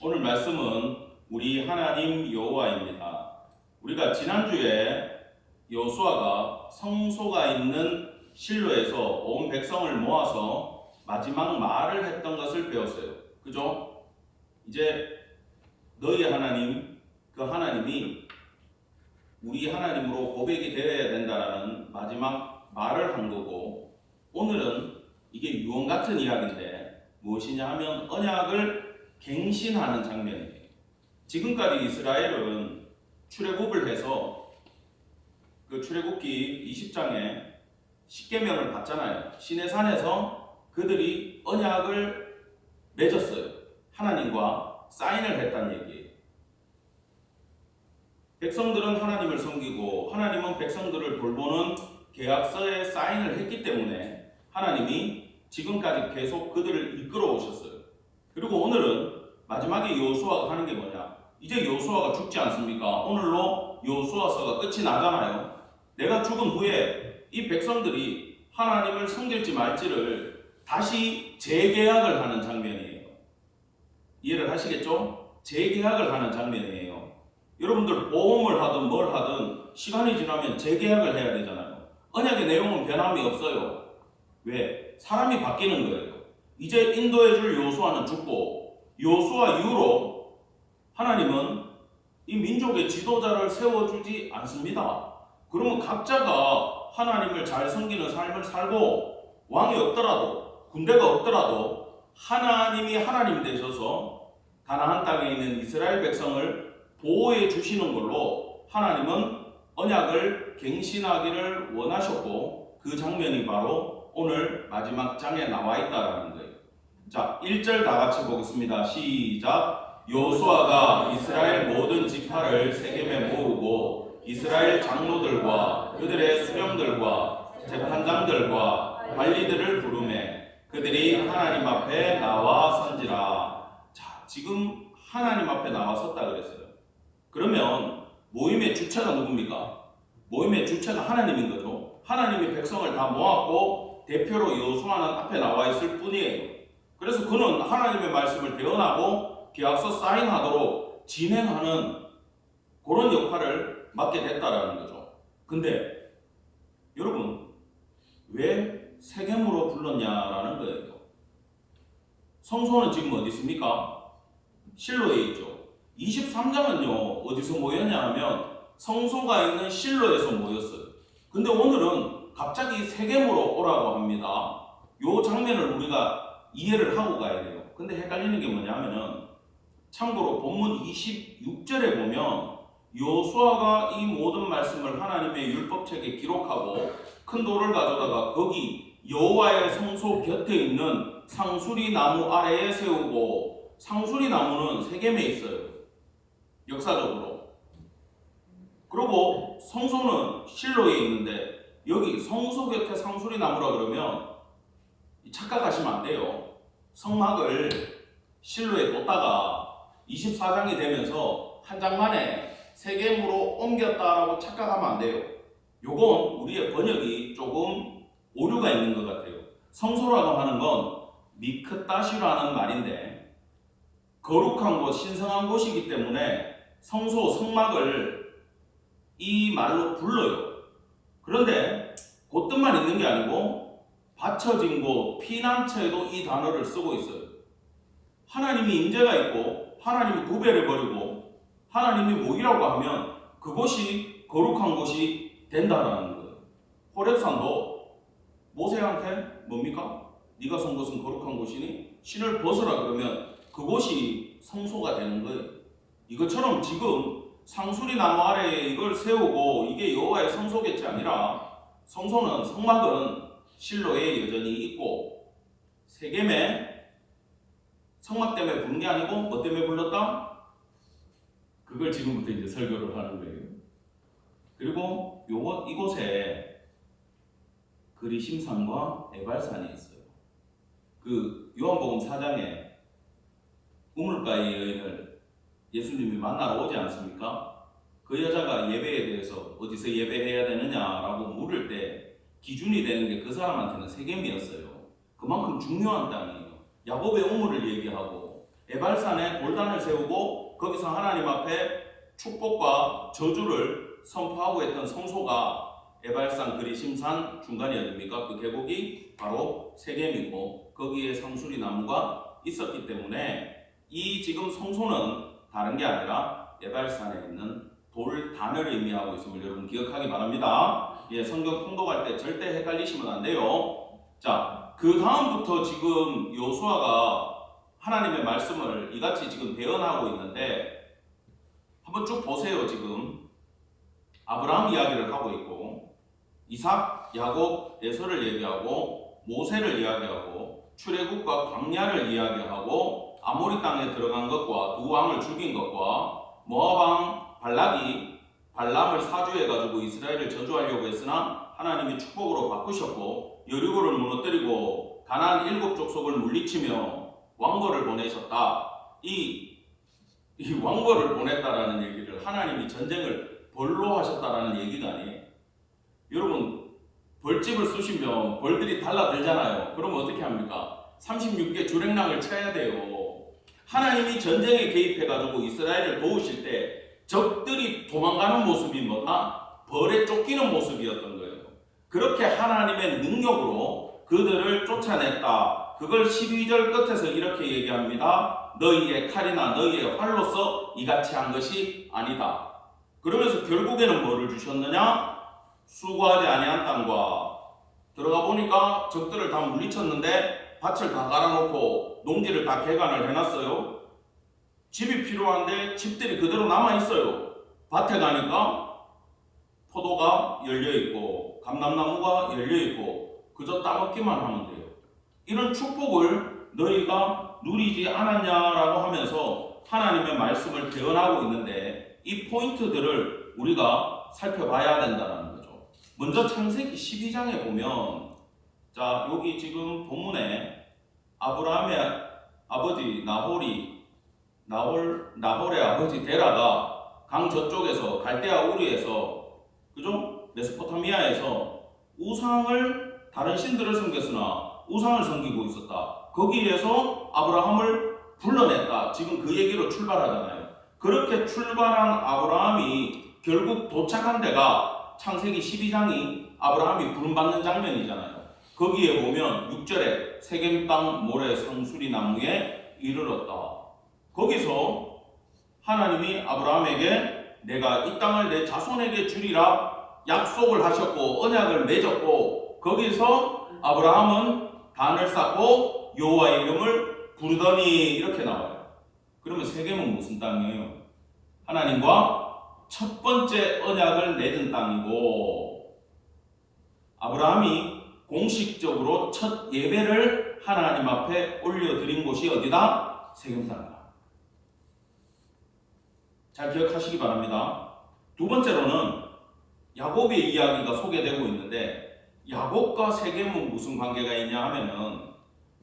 오늘 말씀은 우리 하나님 여호와입니다. 우리가 지난주에 여호수아가 성소가 있는 실로에서 온 백성을 모아서 마지막 말을 했던 것을 배웠어요. 그죠? 이제 너희 하나님, 그 하나님이 우리 하나님으로 고백이 되어야 된다라는 마지막 말을 한 거고, 오늘은 이게 유언 같은 이야기인데 무엇이냐 하면 언약을 갱신하는 장면이에요. 지금까지 이스라엘은 출애굽을 해서 그 출애굽기 20장에 십계명을 받잖아요. 시내산에서 그들이 언약을 맺었어요. 하나님과 사인을 했다는 얘기예요. 백성들은 하나님을 섬기고 하나님은 백성들을 돌보는 계약서에 사인을 했기 때문에 하나님이 지금까지 계속 그들을 이끌어 오셨어요. 그리고 오늘은 마지막에 여호수아가 하는 게 뭐냐? 이제 여호수아가 죽지 않습니까? 오늘로 여호수아서가 끝이 나잖아요. 내가 죽은 후에 이 백성들이 하나님을 섬길지 말지를 다시 재계약을 하는 장면이에요. 이해를 하시겠죠? 재계약을 하는 장면이에요. 여러분들 보험을 하든 뭘 하든 시간이 지나면 재계약을 해야 되잖아요. 언약의 내용은 변함이 없어요. 왜? 사람이 바뀌는 거예요. 이제 인도해줄 여호수아는 죽고 여호수아 이후로 하나님은 이 민족의 지도자를 세워주지 않습니다. 그러면 각자가 하나님을 잘 섬기는 삶을 살고 왕이 없더라도 군대가 없더라도 하나님이 하나님 되셔서 가나안 땅에 있는 이스라엘 백성을 보호해 주시는 걸로 하나님은 언약을 갱신하기를 원하셨고, 그 장면이 바로 오늘 마지막 장에 나와 있다라는 거예요. 자, 1절 다 같이 보겠습니다. 시작. 여호수아가 이스라엘 모든 지파를 세겜에 모으고 이스라엘 장로들과 그들의 수령들과 재판장들과 관리들을 부르매 그들이 하나님 앞에 나와 선지라. 자, 지금 하나님 앞에 나와 섰다 그랬어요. 그러면 모임의 주체가 누굽니까? 모임의 주체가 하나님인 거죠. 하나님이 백성을 다 모았고 대표로 여호수아는 앞에 나와 있을 뿐이에요. 그래서 그는 하나님의 말씀을 대언하고 계약서 사인하도록 진행하는 그런 역할을 맡게 됐다라는 거죠. 근데 여러분, 왜 세겜으로 불렀냐라는 거예요. 성소는 지금 어디 있습니까? 실로에 있죠. 23장은요 어디서 모였냐 하면 성소가 있는 실로에서 모였어요. 근데 오늘은 갑자기 세겜으로 오라고 합니다. 이 장면을 우리가 이해를 하고 가야 돼요. 근데 헷갈리는 게 뭐냐면은, 참고로 본문 26절에 보면 여호수아가 이 모든 말씀을 하나님의 율법책에 기록하고 큰 돌을 가져다가 거기 여호와의 성소 곁에 있는 상수리 나무 아래에 세우고, 상수리 나무는 세겜에 있어요. 역사적으로. 그리고 성소는 실로에 있는데 여기 성소 곁에 상수리 나무라 그러면 착각하시면 안 돼요. 성막을 실로에 뒀다가 24장이 되면서 한 장 만에 세겜으로 옮겼다라고 착각하면 안 돼요. 요건 우리의 번역이 조금 오류가 있는 것 같아요. 성소라고 하는 건 미크다시라는 말인데 거룩한 곳, 신성한 곳이기 때문에 성소, 성막을 이 말로 불러요. 그런데 그 뜻만 있는 게 아니고 받쳐진 곳, 피난처에도 이 단어를 쓰고 있어요. 하나님이 임재가 있고 하나님이 구별해버리고 하나님이 모이라고 하면 그곳이 거룩한 곳이 된다라는 거예요. 호렙산도 모세한테 뭡니까? 네가 선 곳은 거룩한 곳이니 신을 벗으라 그러면 그곳이 성소가 되는 거예요. 이것처럼 지금 상수리 나무 아래에 이걸 세우고 이게 여호와의 성소겠지 아니라, 성소는, 성막은 실로에 여전히 있고 세겜에 성막 때문에 부른 게 아니고 뭐 때문에 불렀다? 그걸 지금부터 이제 설교를 하는 거예요. 그리고 이곳에 그리심산과 에발산이 있어요. 그 요한복음 4장에 우물가의 여인을 예수님이 만나러 오지 않습니까? 그 여자가 예배에 대해서 어디서 예배해야 되느냐라고 물을 때 기준이 되는 게 그 사람한테는 세겜이었어요. 그만큼 중요한 땅이에요. 야곱의 우물을 얘기하고 에발산에 돌단을 세우고 거기서 하나님 앞에 축복과 저주를 선포하고 했던 성소가 에발산 그리심산 중간이 어딥니까? 그 계곡이 바로 세겜이고 거기에 상수리 나무가 있었기 때문에 이 지금 성소는 다른 게 아니라 에발산에 있는 돌단을 의미하고 있음을 여러분 기억하기 바랍니다. 예, 성경 통독할 때 절대 헷갈리시면 안 돼요. 자, 그 다음부터 지금 여호수아가 하나님의 말씀을 이같이 지금 대언하고 있는데 한번 쭉 보세요. 지금 아브라함 이야기를 하고 있고 이삭, 야곱, 에서를 얘기하고 모세를 이야기하고 출애굽과 광야를 이야기하고 아모리 땅에 들어간 것과 두 왕을 죽인 것과 모압 왕 발락이 발람을 사주해가지고 이스라엘을 저주하려고 했으나 하나님이 축복으로 바꾸셨고 여리고를 무너뜨리고 가나안 7 족속을 물리치며 왕거를 보내셨다. 이 왕거를 보냈다라는 얘기를 하나님이 전쟁을 벌로 하셨다라는 얘기가 아니에요. 여러분 벌집을 쑤시면 벌들이 달라들잖아요. 그러면 어떻게 합니까? 36개 주랭랑을 쳐야 돼요. 하나님이 전쟁에 개입해가지고 이스라엘을 도우실 때 적들이 도망가는 모습이 뭐다? 벌에 쫓기는 모습이었던 거예요. 그렇게 하나님의 능력으로 그들을 쫓아냈다. 그걸 12절 끝에서 이렇게 얘기합니다. 너희의 칼이나 너희의 활로서 이같이 한 것이 아니다. 그러면서 결국에는 뭐를 주셨느냐? 수고하지 아니한 땅과 들어가 보니까 적들을 다 물리쳤는데 밭을 다 갈아놓고 농지를 다 개간을 해놨어요. 집이 필요한데 집들이 그대로 남아있어요. 밭에 가니까 포도가 열려있고 감람나무가 열려있고 그저 따먹기만 하면 돼요. 이런 축복을 너희가 누리지 않았냐라고 하면서 하나님의 말씀을 대언하고 있는데 이 포인트들을 우리가 살펴봐야 된다는 거죠. 먼저 창세기 12장에 보면 자 여기 지금 본문에 아브라함의 아버지 나홀의 아버지 데라가 강 저쪽에서 갈대아 우리에서 그죠? 메소포타미아에서 우상을 다른 신들을 섬겼으나 우상을 섬기고 있었다. 거기에서 아브라함을 불러냈다. 지금 그 얘기로 출발하잖아요. 그렇게 출발한 아브라함이 결국 도착한 데가 창세기 12장이 아브라함이 부름받는 장면이잖아요. 거기에 보면 6절에 세겜 땅 모래 상수리 나무에 이르렀다. 거기서 하나님이 아브라함에게 내가 이 땅을 내 자손에게 주리라 약속을 하셨고 언약을 맺었고 거기서 아브라함은 단을 쌓고 여호와의 이름을 부르더니 이렇게 나와요. 그러면 세겜은 무슨 땅이에요? 하나님과 첫 번째 언약을 맺은 땅이고 아브라함이 공식적으로 첫 예배를 하나님 앞에 올려드린 곳이 어디다? 세겜 땅이다. 잘 기억하시기 바랍니다. 두 번째로는 야곱의 이야기가 소개되고 있는데 야곱과 세겜은 무슨 관계가 있냐 하면은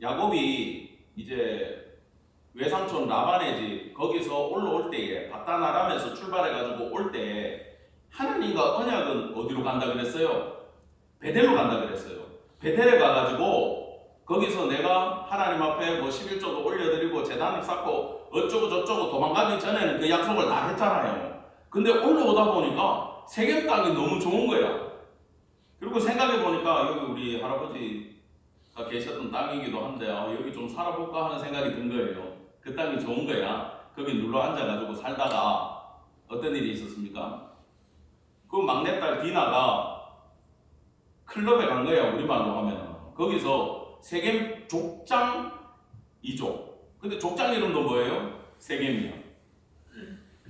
야곱이 이제 외삼촌 라반의 집 거기서 올라올 때에 바다나람에서 출발해가지고 올 때 하나님과 언약은 어디로 간다 그랬어요? 베델로 간다 그랬어요. 베델에 가가지고 거기서 내가 하나님 앞에 뭐 11조도 올려드리고 제단을 쌓고 어쩌고 저쩌고 도망가기 전에는 그 약속을 다 했잖아요. 근데 올라오다 보니까 세겜 땅이 너무 좋은 거야. 그리고 생각해 보니까 여기 우리 할아버지가 계셨던 땅이기도 한데 여기 좀 살아볼까 하는 생각이 든 거예요. 그 땅이 좋은 거야. 거기 눌러 앉아가지고 살다가 어떤 일이 있었습니까? 그 막내딸 디나가 클럽에 간 거야. 우리말로 하면 거기서 세겜 족장 2족. 근데 족장 이름도 뭐예요? 세겜이야.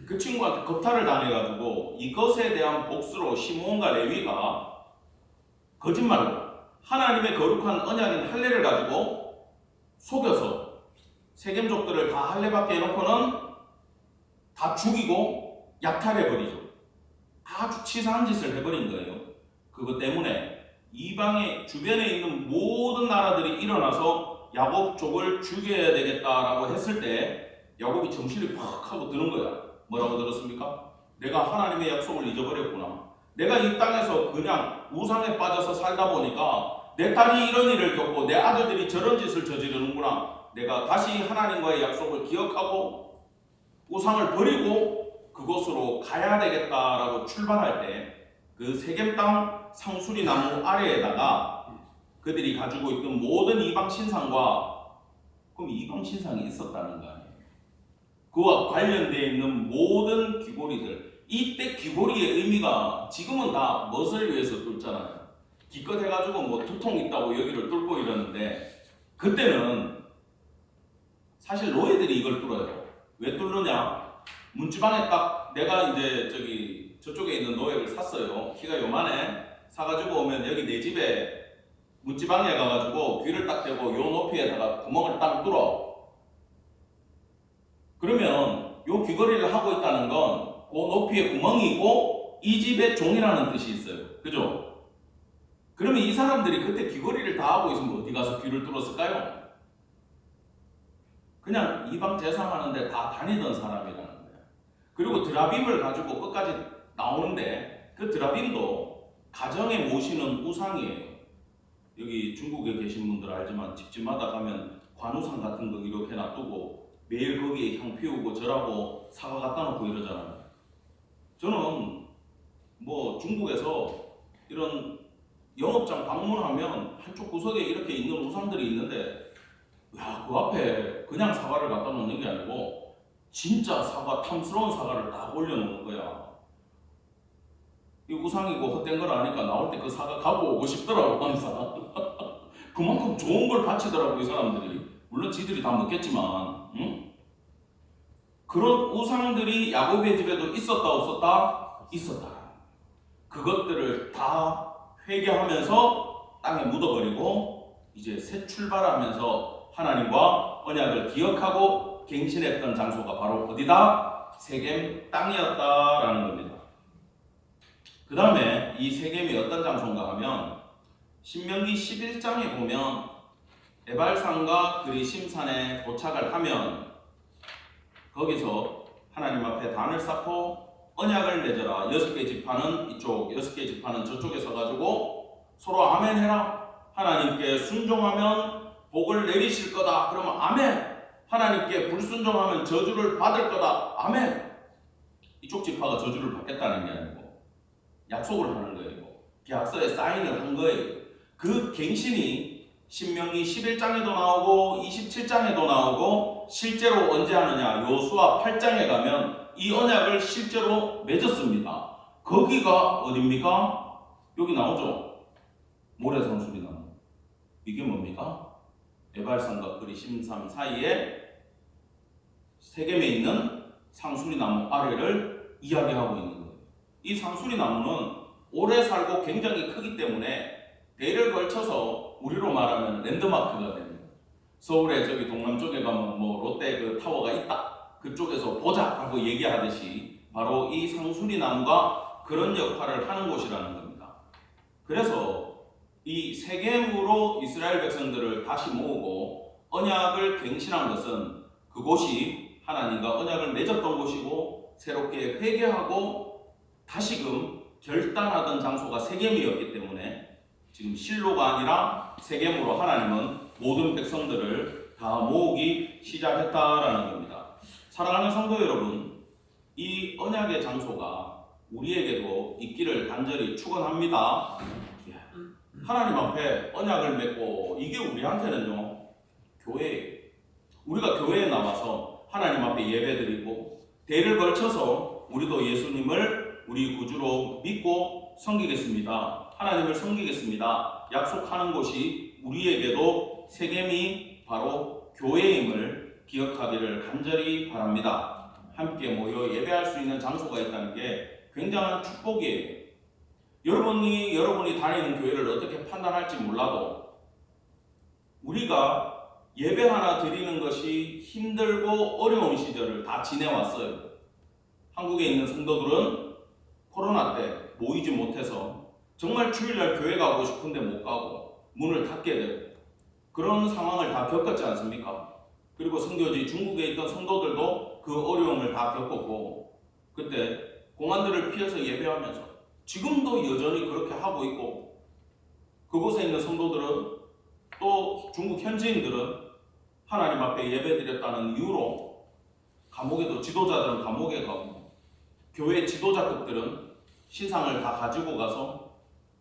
그 친구한테 겁탈을 당해가지고 이것에 대한 복수로 시므온과 레위가 거짓말로 하나님의 거룩한 언약인 할례를 가지고 속여서 세겜족들을 다 할례받게 해놓고는 다 죽이고 약탈해버리죠. 아주 치사한 짓을 해버린 거예요. 그것 때문에 이방의 주변에 있는 모든 나라들이 일어나서 야곱족을 죽여야 되겠다라고 했을 때 야곱이 정신이 팍 하고 드는 거야. 뭐라고 들었습니까? 내가 하나님의 약속을 잊어버렸구나. 내가 이 땅에서 그냥 우상에 빠져서 살다 보니까 내 딸이 이런 일을 겪고 내 아들들이 저런 짓을 저지르는구나. 내가 다시 하나님과의 약속을 기억하고 우상을 버리고 그곳으로 가야 되겠다라고 출발할 때 그 세겜 땅 상수리 나무 아래에다가 그들이 가지고 있던 모든 이방 신상과, 그럼 이방 신상이 있었다는 거 아니에요? 그와 관련되어 있는 모든 귀고리들, 이때 귀고리의 의미가 지금은 다 무엇을 위해서 뚫잖아요. 기껏 해가지고 뭐 두통 있다고 여기를 뚫고 이러는데, 그때는 사실 노예들이 이걸 뚫어요. 왜 뚫느냐? 문지방에 딱 내가 이제 저쪽에 있는 노예를 샀어요. 키가 요만해. 사가지고 오면 여기 내 집에 문지방에 가가지고 귀를 딱 대고 요 높이에다가 구멍을 딱 뚫어. 그러면 요 귀걸이를 하고 있다는 건 그 높이에 구멍이 있고 이 집의 종이라는 뜻이 있어요. 그죠? 그러면 이 사람들이 그때 귀걸이를 다 하고 있으면 어디 가서 귀를 뚫었을까요? 그냥 이방 제사하는데 다 다니던 사람이라는 거예요. 그리고 드라빔을 가지고 끝까지 나오는데 그 드라빔도 가정에 모시는 우상이에요. 여기 중국에 계신 분들 알지만 집집마다 가면 관우상 같은 거 이렇게 놔두고 매일 거기에 향 피우고 절하고 사과 갖다 놓고 이러잖아요. 저는 뭐 중국에서 이런 영업장 방문하면 한쪽 구석에 이렇게 있는 우상들이 있는데, 야, 그 앞에 그냥 사과를 갖다 놓는 게 아니고 진짜 사과, 탐스러운 사과를 딱 올려놓는 거야. 이 우상이고 헛된 걸 아니까 나올 때 그 사과 갖고 오고 싶더라고 항상. 그만큼 좋은 걸 바치더라고 이 사람들이. 물론 지들이 다 먹겠지만, 응? 그런 우상들이 야곱의 집에도 있었다 없었다? 있었다. 그것들을 다 회개하면서 땅에 묻어버리고 이제 새 출발하면서 하나님과 언약을 기억하고 갱신했던 장소가 바로 어디다? 세겜 땅이었다라는 겁니다. 그 다음에 이 세겜이 어떤 장소인가 하면 신명기 11장에 보면 에발산과 그리심산에 도착을 하면 거기서 하나님 앞에 단을 쌓고 언약을 맺어라. 6개 지파는 이쪽, 6개 지파는 저쪽에 서가지고 서로 아멘 해라. 하나님께 순종하면 복을 내리실 거다. 그러면 아멘. 하나님께 불순종하면 저주를 받을 거다. 아멘. 이쪽 지파가 저주를 받겠다는 게 아니고 약속을 하는 거예요. 계약서에 사인을 한 거예요. 그 갱신이 신명기 11장에도 나오고 27장에도 나오고 실제로 언제 하느냐? 여호수아 8장에 가면 이 언약을 실제로 맺었습니다. 거기가 어딥니까? 여기 나오죠? 모래상수리 나무. 이게 뭡니까? 에발산과 그리심산 사이에 세겜에 있는 상수리 나무 아래를 이야기하고 있는 거예요. 이 상수리 나무는 오래 살고 굉장히 크기 때문에 대를 걸쳐서 우리로 말하면 랜드마크가 됩니다. 서울에 저기 동남쪽에 가면 뭐 롯데 그 타워가 있다. 그쪽에서 보자 하고 얘기하듯이 바로 이 상수리 나무가 그런 역할을 하는 곳이라는 겁니다. 그래서 이 세겜으로 이스라엘 백성들을 다시 모으고 언약을 갱신한 것은 그곳이 하나님과 언약을 맺었던 곳이고 새롭게 회개하고 다시금 결단하던 장소가 세겜이었기 때문에 지금 실로가 아니라 세겜으로 하나님은 모든 백성들을 다 모으기 시작했다라는 겁니다. 사랑하는 성도 여러분, 이 언약의 장소가 우리에게도 있기를 간절히 축원합니다. 하나님 앞에 언약을 맺고 이게 우리한테는요 교회예요. 우리가 교회에 나와서 하나님 앞에 예배드리고 대를 걸쳐서 우리도 예수님을 우리 구주로 믿고 섬기겠습니다. 하나님을 섬기겠습니다. 약속하는 곳이 우리에게도 세겜이 바로 교회임을 기억하기를 간절히 바랍니다. 함께 모여 예배할 수 있는 장소가 있다는 게 굉장한 축복이에요. 여러분이 다니는 교회를 어떻게 판단할지 몰라도 우리가 예배 하나 드리는 것이 힘들고 어려운 시절을 다 지내왔어요. 한국에 있는 성도들은 코로나 때 모이지 못해서 정말 주일날 교회 가고 싶은데 못 가고 문을 닫게 되고 그런 상황을 다 겪었지 않습니까? 그리고 선교지 중국에 있던 성도들도 그 어려움을 다 겪었고 그때 공안들을 피해서 예배하면서 지금도 여전히 그렇게 하고 있고 그곳에 있는 성도들은 또 중국 현지인들은 하나님 앞에 예배드렸다는 이유로 감옥에도 지도자들은 감옥에 가고 교회 지도자급들은 신상을 다 가지고 가서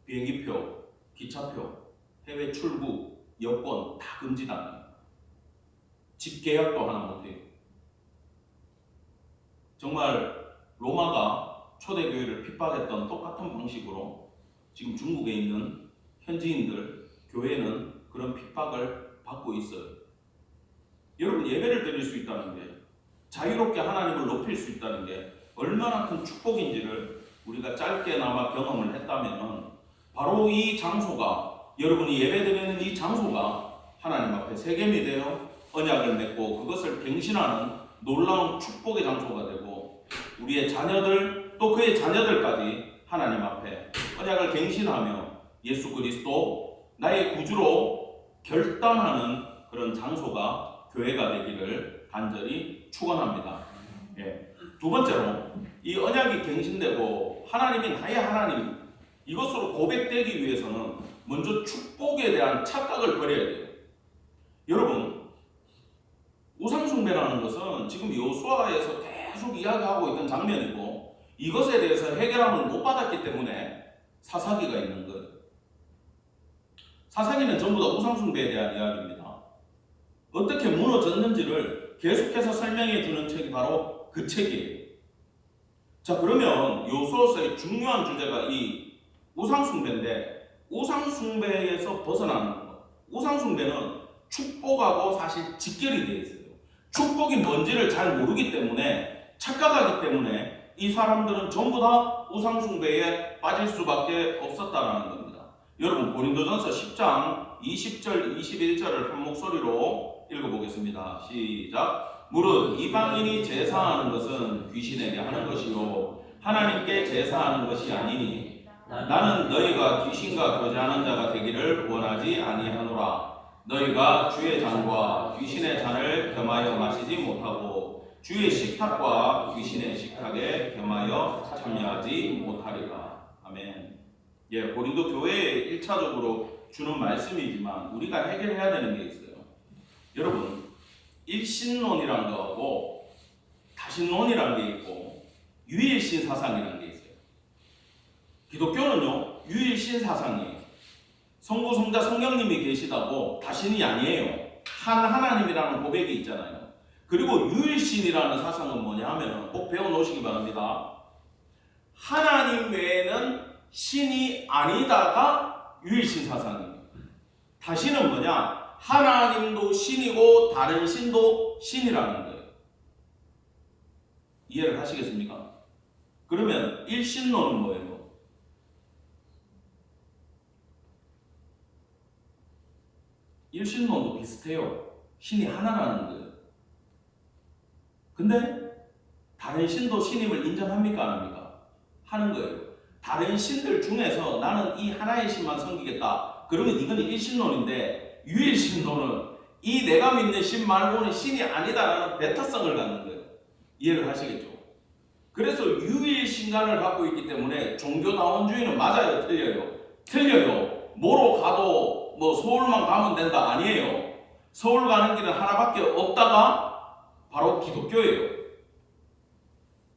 비행기표, 기차표, 해외 출국, 여권 다 금지당해요. 집 계약도 하나 못해요. 정말 로마가 초대교회를 핍박했던 똑같은 방식으로 지금 중국에 있는 현지인들, 교회는 그런 핍박을 받고 있어요. 여러분, 예배를 드릴 수 있다는 게, 자유롭게 하나님을 높일 수 있다는 게 얼마나 큰 축복인지를 우리가 짧게나마 경험을 했다면, 바로 이 장소가, 여러분이 예배드리는 이 장소가 하나님 앞에 세겜이 되어 언약을 맺고 그것을 갱신하는 놀라운 축복의 장소가 되고, 우리의 자녀들 또 그의 자녀들까지 하나님 앞에 언약을 갱신하며 예수 그리스도 나의 구주로 결단하는 그런 장소가 교회가 되기를 간절히 축원합니다. 두 번째로, 이 언약이 갱신되고 하나님이 나의 하나님, 이것으로 고백되기 위해서는 먼저 축복에 대한 착각을 버려야 돼요. 여러분, 우상숭배라는 것은 지금 여호수아에서 계속 이야기하고 있던 장면이고, 이것에 대해서 해결함을 못 받았기 때문에 사사기가 있는 거예요. 사사기는 전부 다 우상숭배에 대한 이야기입니다. 어떻게 무너졌는지를 계속해서 설명해 주는 책이 바로 그 책이에요. 자, 그러면 여호수아서의 중요한 주제가 이 우상숭배인데, 우상숭배에서 벗어나는 것. 우상숭배는 축복하고 사실 직결이 되어 있어요. 축복이 뭔지를 잘 모르기 때문에, 착각하기 때문에 이 사람들은 전부 다 우상숭배에 빠질 수밖에 없었다는 겁니다. 여러분, 고린도전서 10장 20절 21절을 한 목소리로 읽어보겠습니다. 시작. 무릇 이방인이 제사하는 것은 귀신에게 하는 것이요 하나님께 제사하는 것이 아니니 나는 너희가 귀신과 교제하는 자가 되기를 원하지 아니하노라. 너희가 주의 잔과 귀신의 잔을 겸하여 마시지 못하고 주의 식탁과 귀신의 식탁에 겸하여 참여하지 못하리라. 아멘. 고린도 교회에 1차적으로 주는 말씀이지만 우리가 해결해야 되는 게 있어요. 여러분, 일신론이란 거하고 다신론이란 게 있고 유일신 사상이라는 게 있어요. 기독교는요, 유일신 사상이에요. 성부, 성자, 성령님이 계시다고 다신이 아니에요. 한 하나님이라는 고백이 있잖아요. 그리고 유일신이라는 사상은 뭐냐 하면 꼭 배워놓으시기 바랍니다. 하나님 외에는 신이 아니다가 유일신 사상이에요. 다신은 뭐냐? 하나님도 신이고 다른 신도 신이라는 거예요. 이해를 하시겠습니까? 그러면 일신론은 뭐예요? 일신론도 비슷해요. 신이 하나라는 거예요. 근데 다른 신도 신임을 인정합니까? 안 합니까? 하는 거예요. 다른 신들 중에서 나는 이 하나의 신만 섬기겠다. 그러면 이건 일신론인데, 유일신론은 이 내가 믿는 신 말고는 신이 아니다라는 베타성을 갖는 거예요. 이해를 하시겠죠? 그래서 유일신간을 갖고 있기 때문에 종교다원주의는 맞아요? 틀려요? 틀려요. 뭐로 가도 뭐 서울만 가면 된다? 아니에요. 서울 가는 길은 하나밖에 없다가 바로 기독교예요.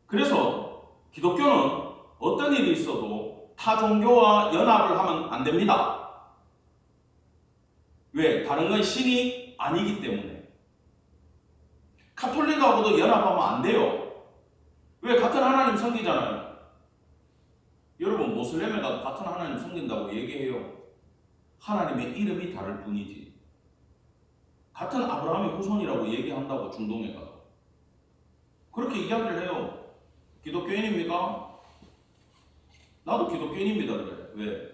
그래서 기독교는 어떤 일이 있어도 타 종교와 연합을 하면 안 됩니다. 왜? 다른 건 신이 아니기 때문에. 카톨릭하고도 연합하면 안 돼요. 왜? 같은 하나님 섬기잖아요. 여러분, 모슬렘에 가도 같은 하나님 섬긴다고 얘기해요. 하나님의 이름이 다를 뿐이지. 같은 아브라함의 후손이라고 얘기한다고, 중동에 가도. 그렇게 이야기를 해요. 기독교인입니까? 나도 기독교인입니다. 그래. 왜?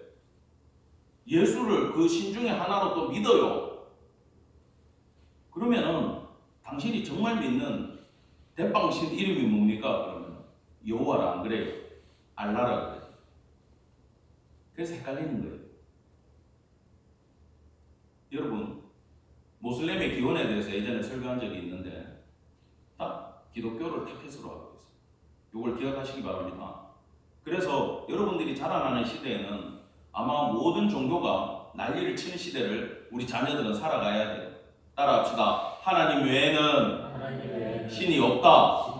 예수를 그 신 중에 하나로 또 믿어요. 그러면은 당신이 정말 믿는 대빵신 이름이 뭡니까? 그러면 여호와라 안 그래요? 알라라 그래요. 그래서 헷갈리는 거예요. 여러분, 모슬렘의 기원에 대해서 예전에 설교한 적이 있는데 딱 기독교를 타켓으로 하고 있어요. 이걸 기억하시기 바랍니다. 그래서 여러분들이 자라나는 시대에는 아마 모든 종교가 난리를 치는 시대를 우리 자녀들은 살아가야 돼요. 따라합시다. 하나님 외에는 신이 없다.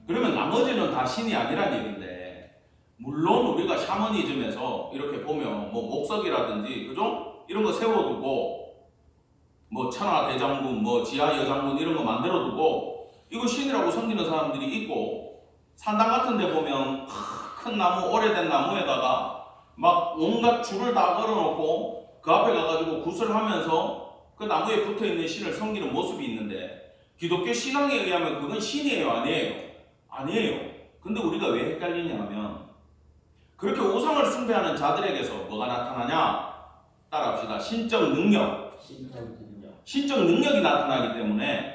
그러면 나머지는 다 신이 아니란 얘기인데, 물론 우리가 샤머니즘에서 이렇게 보면 뭐 목석이라든지 그죠? 이런 거 세워두고 뭐 천하 대장군, 뭐 지하 여장군 이런 거 만들어두고 이거 신이라고 섬기는 사람들이 있고, 산당 같은 데 보면 큰 나무, 오래된 나무에다가 막 온갖 줄을 다 걸어놓고 그 앞에 가가지고 구슬하면서 그 나무에 붙어있는 신을 섬기는 모습이 있는데, 기독교 신앙에 의하면 그건 신이에요? 아니에요? 아니에요. 근데 우리가 왜 헷갈리냐 하면, 그렇게 우상을 숭배하는 자들에게서 뭐가 나타나냐? 따라합시다. 신적 능력. 신적 능력이 나타나기 때문에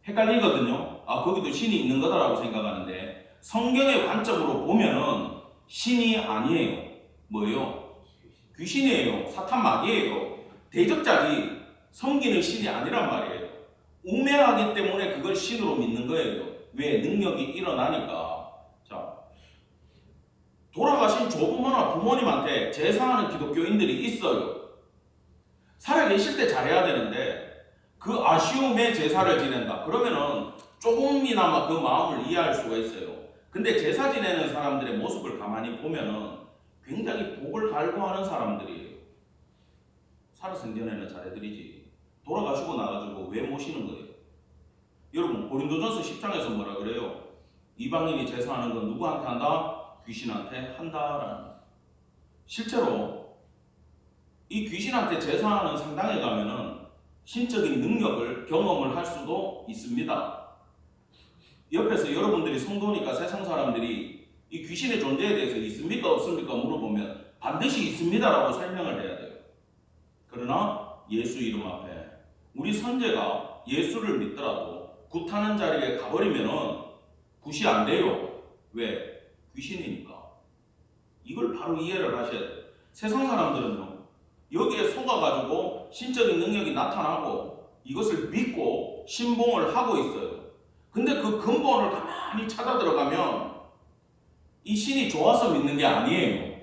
헷갈리거든요. 아, 거기도 신이 있는 거다라고 생각하는데, 성경의 관점으로 보면은 신이 아니에요. 뭐예요? 귀신이에요. 사탄 마귀예요. 대적자지 섬기는 신이 아니란 말이에요. 우매하기 때문에 그걸 신으로 믿는 거예요. 왜? 능력이 일어나니까. 자, 돌아가신 조부모나 부모님한테 제사하는 기독교인들이 있어요. 살아계실 때 잘해야 되는데 그 아쉬움에 제사를 지낸다. 그러면은 조금이나마 그 마음을 이해할 수가 있어요. 근데 제사 지내는 사람들의 모습을 가만히 보면은 굉장히 복을 갈구하는 사람들이에요. 살아생전에는 잘해드리지, 돌아가시고 나가지고 왜 모시는 거예요? 여러분, 고린도전서 10장에서 뭐라 그래요? 이방인이 제사하는 건 누구한테 한다? 귀신한테 한다라는 거예요. 실제로 이 귀신한테 제사하는 상당에 가면은 신적인 능력을 경험을 할 수도 있습니다. 옆에서 여러분들이 성도니까 세상 사람들이 이 귀신의 존재에 대해서 있습니까 없습니까 물어보면 반드시 있습니다라고 설명을 해야 돼요. 그러나 예수 이름 앞에 우리 선제가 예수를 믿더라도 굿하는 자리에 가버리면은 굿이 안 돼요. 왜? 귀신이니까. 이걸 바로 이해를 하셔야 돼요. 세상 사람들은요, 여기에 속아가지고 신적인 능력이 나타나고 이것을 믿고 신봉을 하고 있어요. 근데 그 근본을 가만히 찾아 들어가면 이 신이 좋아서 믿는 게 아니에요.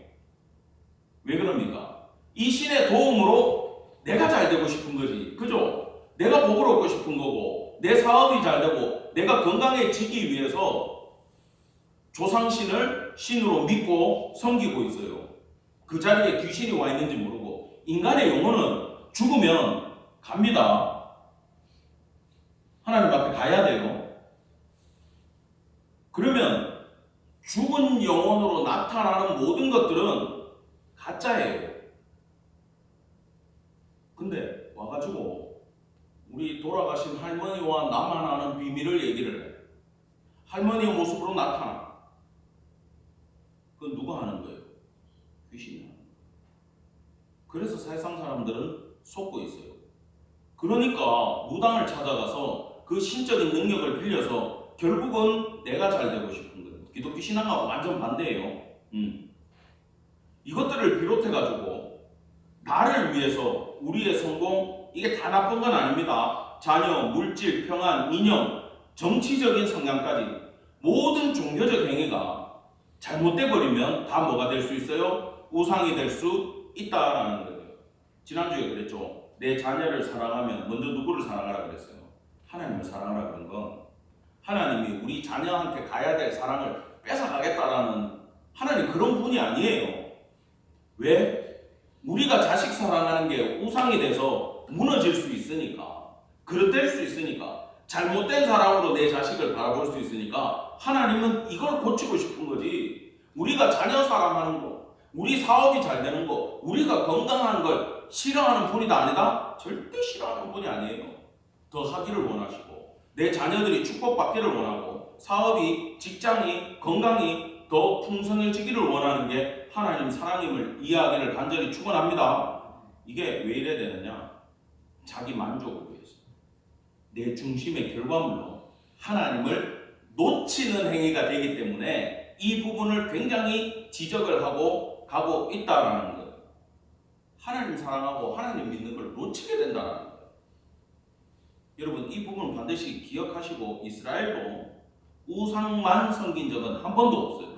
왜 그럽니까? 이 신의 도움으로 내가 잘 되고 싶은 거지. 그죠? 내가 복을 얻고 싶은 거고, 내 사업이 잘 되고, 내가 건강해지기 위해서 조상신을 신으로 믿고 섬기고 있어요. 그 자리에 귀신이 와 있는지 모르고. 인간의 영혼은 죽으면 갑니다. 하나님 앞에 가야 돼요. 그러면 죽은 영혼으로 나타나는 모든 것들은 가짜예요. 근데 와가지고 우리 돌아가신 할머니와 나만 아는 비밀을 얘기를 해. 할머니의 모습으로 나타나. 그건 누가 하는 거예요? 귀신이 하는 거예요. 그래서 세상 사람들은 속고 있어요. 그러니까 무당을 찾아가서 그 신적인 능력을 빌려서 결국은 내가 잘 되고 싶은 거예요. 기독교 신앙하고 완전 반대예요. 이것들을 비롯해가지고 나를 위해서 우리의 성공, 이게 다 나쁜 건 아닙니다. 자녀, 물질, 평안, 인연, 정치적인 성향까지 모든 종교적 행위가 잘못돼 버리면 다 뭐가 될 수 있어요? 우상이 될 수 있다라는 거예요. 지난주에 그랬죠. 내 자녀를 사랑하면 먼저 누구를 사랑하라 그랬어요? 하나님을 사랑하라 그런 건, 하나님이 우리 자녀한테 가야 될 사랑을 뺏어가겠다라는 하나님 그런 분이 아니에요. 왜? 우리가 자식 사랑하는 게 우상이 돼서 무너질 수 있으니까, 그릇될 수 있으니까, 잘못된 사랑으로 내 자식을 바라볼 수 있으니까 하나님은 이걸 고치고 싶은 거지. 우리가 자녀 사랑하는 거, 우리 사업이 잘 되는 거, 우리가 건강한 걸 싫어하는 분이 다 아니다? 절대 싫어하는 분이 아니에요. 더 하기를 원하시고, 내 자녀들이 축복받기를 원하고, 사업이, 직장이, 건강이 더 풍성해지기를 원하는 게 하나님 사랑임을 이해하기를 간절히 축원합니다. 이게 왜 이래 되느냐? 자기 만족을 위해서. 내 중심의 결과물로 하나님을 놓치는 행위가 되기 때문에 이 부분을 굉장히 지적을 하고 가고 있다라는 거예요. 하나님 사랑하고 하나님 믿는 걸 놓치게 된다는 거예요. 여러분, 이 부분은 반드시 기억하시고, 이스라엘도 우상만 섬긴 적은 한 번도 없어요.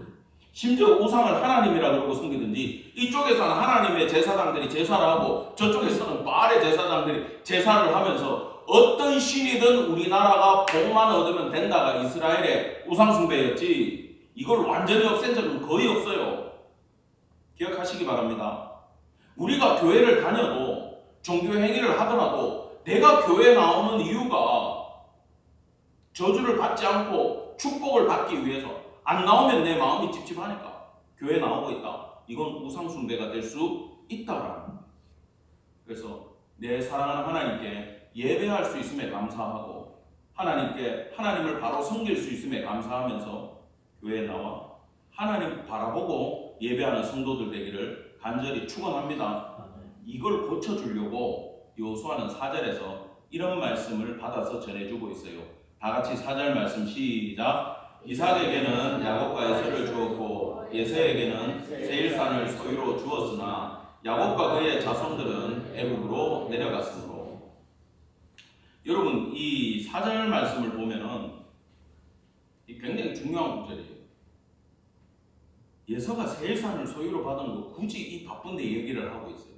심지어 우상을 하나님이라 그러고 섬기든지, 이쪽에서는 하나님의 제사장들이 제사를 하고 저쪽에서는 바알의 제사장들이 제사를 하면서 어떤 신이든 우리나라가 복만 얻으면 된다가 이스라엘의 우상숭배였지, 이걸 완전히 없앤 적은 거의 없어요. 기억하시기 바랍니다. 우리가 교회를 다녀도 종교 행위를 하더라도 내가 교회에 나오는 이유가 저주를 받지 않고 축복을 받기 위해서, 안 나오면 내 마음이 찝찝하니까 교회 나오고 있다, 이건 우상숭배가 될 수 있다라는 거예요. 그래서 내 사랑하는 하나님께 예배할 수 있음에 감사하고, 하나님께 하나님을 바로 섬길 수 있음에 감사하면서 교회에 나와 하나님 바라보고 예배하는 성도들 되기를 간절히 축원합니다. 이걸 고쳐주려고 여호수아는 4절에서 이런 말씀을 받아서 전해주고 있어요. 다 같이 4절 말씀 시작. 이삭에게는 야곱과 에서를 주었고 예세에게는 세일산을 소유로 주었으나 야곱과 그의 자손들은 애굽으로 내려갔으므로. 여러분, 이 4절 말씀을 보면은 굉장히 중요한 구절이에요. 예서가 세일산을 소유로 받은 거 굳이 이 바쁜데 얘기를 하고 있어요.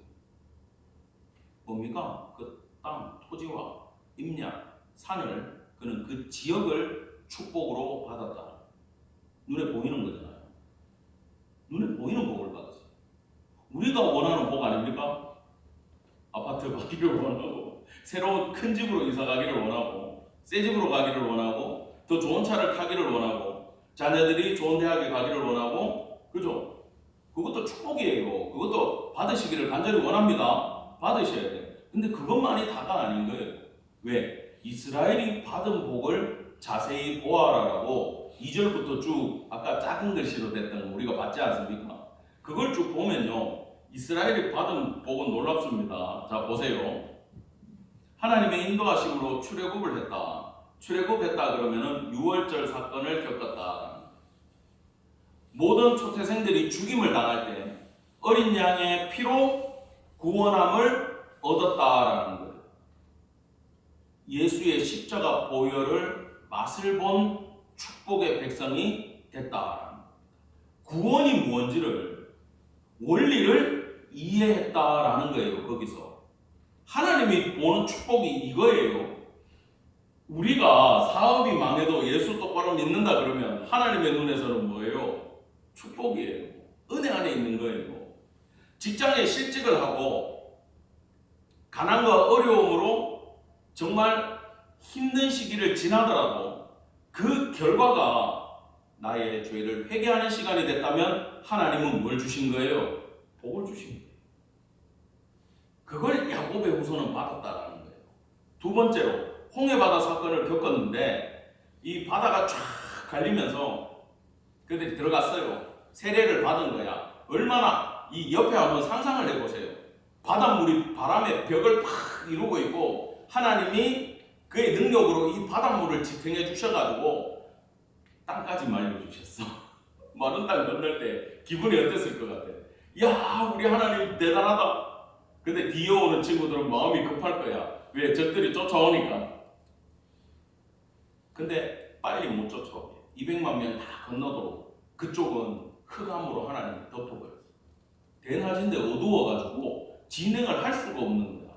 뭡니까? 그 땅, 토지와 임야, 산을, 그는 그 지역을 축복으로 받았다. 눈에 보이는 거잖아요. 눈에 보이는 복을 받았어요. 우리가 원하는 복 아닙니까? 아파트 받기를 원하고, 새로운 큰 집으로 이사 가기를 원하고, 새 집으로 가기를 원하고, 더 좋은 차를 타기를 원하고, 자녀들이 좋은 대학에 가기를 원하고, 그죠? 그것도 축복이에요. 그것도 받으시기를 간절히 원합니다. 받으셔야 돼요. 근데 그것만이 다가 아닌 거예요. 왜? 이스라엘이 받은 복을 자세히 보아라라고 2절부터 쭉 아까 작은 글씨로 됐던 거 우리가 봤지 않습니까? 그걸 쭉 보면요, 이스라엘이 받은 복은 놀랍습니다. 자, 보세요. 하나님의 인도하심으로 출애굽을 했다. 출애굽했다 그러면은 6월절 사건을 겪었다. 모든 초태생들이 죽임을 당할 때 어린 양의 피로 구원함을 얻었다라는 거예요. 예수의 십자가 보혈을 맛을 본 축복의 백성이 됐다. 구원이 무언지를, 원리를 이해했다라는 거예요. 거기서 하나님이 보는 축복이 이거예요. 우리가 사업이 망해도 예수 똑바로 믿는다 그러면 하나님의 눈에서는 뭐예요? 축복이에요. 은혜 안에 있는 거예요. 직장에 실직을 하고 가난과 어려움으로 정말 힘든 시기를 지나더라도 그 결과가 나의 죄를 회개하는 시간이 됐다면 하나님은 뭘 주신 거예요? 복을 주신 거예요. 그걸 야곱의 후손은 받았다라는 거예요. 두 번째로 홍해바다 사건을 겪었는데 이 바다가 쫙 갈리면서 그들이 들어갔어요. 세례를 받은 거야. 얼마나, 이 옆에 한번 상상을 해보세요. 바닷물이 바람의 벽을 팍 이루고 있고 하나님이 그의 능력으로 이 바닷물을 지탱해 주셔가지고 땅까지 말려주셨어. 마른 땅 건널 때 기분이 어땠을 것 같아? 야, 우리 하나님 대단하다. 근데 뒤에 오는 친구들은 마음이 급할 거야. 왜? 적들이 쫓아오니까. 근데 빨리 못 쫓아오게 200만 명 다 건너도록 그쪽은 흑암으로 하나님이 덮어버렸어. 대낮인데 어두워가지고 진행을 할 수가 없는 거야.